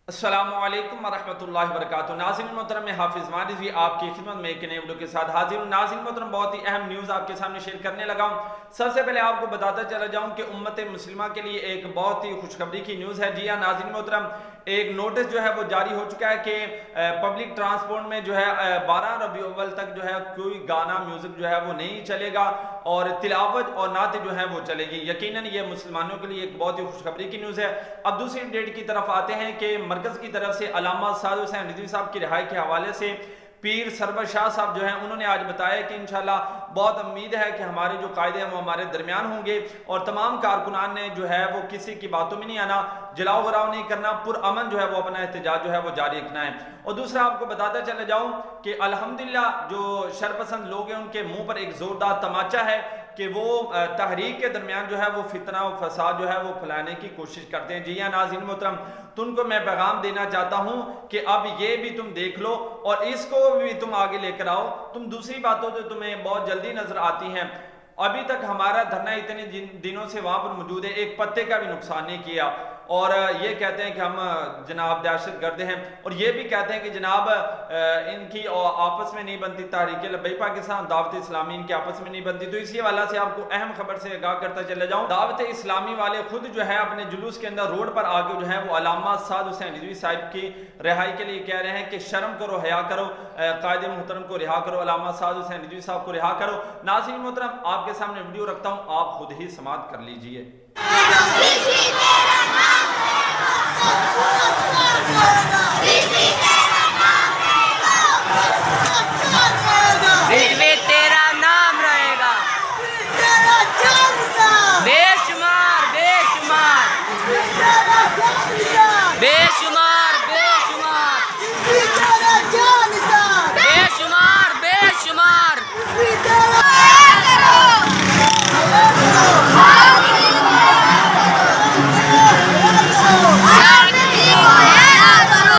अस्सलामुअलैकुम वरहमतुल्लाहि वबरकातुहू। नाज़रीन मोहतरम, मैं हाफिज़ मारिज़वी आपकी खिदमत में एक नए वीडियो के साथ हाजिर हूँ। नाज़रीन मोहतरम, बहुत ही अहम न्यूज़ आपके सामने शेयर करने लगा हूँ। सबसे पहले आपको बताता चला जाऊँ कि उम्मत मुस्लिमा के लिए एक बहुत ही खुशखबरी की न्यूज़ है। जी हाँ नाज़रीन मोहतरम, एक नोटिस जो है वो जारी हो चुका है कि पब्लिक ट्रांसपोर्ट में जो है 12 रबीउल अव्वल तक जो है कोई गाना म्यूज़िक जो है वो नहीं चलेगा और तिलावत और नात जो है वो चलेगी। यकीनन ये मुसलमानों के लिए एक बहुत ही खुशखबरी की न्यूज़ है। अब दूसरी डेट की तरफ आते हैं कि मरकज़ की तरफ से अल्लामा साद हुसैन रिजवी साहब की रिहाई के हवाले से पीर सरवर शाह साहब जो हैं उन्होंने आज बताया कि इंशाल्लाह बहुत उम्मीद है कि हमारे जो कायदे हैं वो हमारे दरमियान होंगे और तमाम कारकुनान ने जो है वो किसी की बातों में नहीं आना, जलाओ गराव नहीं करना, पुरअमन जो है वो अपना एहतजाज जो है वो जारी रखना है। और दूसरा आपको बताता चले जाऊं कि अल्हम्दुलिल्लाह जो शरपसंद लोग हैं उनके मुंह पर एक जोरदार तमाचा है कि वो तहरीक के दरमियान जो है वो फितना और फसाद जो है वो फैलाने की कोशिश करते हैं। जी हाँ नाज़रीन मोहतरम, तुमको मैं पैगाम देना चाहता हूँ कि अब ये भी तुम देख लो और इसको भी तुम आगे लेकर आओ। तुम दूसरी बातों तो तुम्हें बहुत जल्दी नजर आती हैं। अभी तक हमारा धरना इतने दिनों से वहां पर मौजूद है, एक पत्ते का भी नुकसान नहीं किया और ये कहते हैं कि हम जनाब दहशत गर्द हैं और ये भी कहते हैं कि जनाब इनकी आपस में नहीं बनती, तहरीक लब्बैक पाकिस्तान दावत इस्लामी इनकी आपस में नहीं बनती। तो इसी हवाले से आपको अहम खबर से आगाह करता चले जाऊं, दावत इस्लामी वाले खुद जो है अपने जुलूस के अंदर रोड पर आके जो है वो अल्लामा साद हुसैन रिजवी साहब की रिहाई के लिए कह रहे हैं कि शर्म करो, हया करो, कायदे मुहतरम को रिहा करो, अल्लामा साद हुसैन रिजवी साहब को रिहा करो। नाज़रीन मोहतरम, आपके सामने वीडियो रखता हूँ, आप खुद ही समाअत कर लीजिए।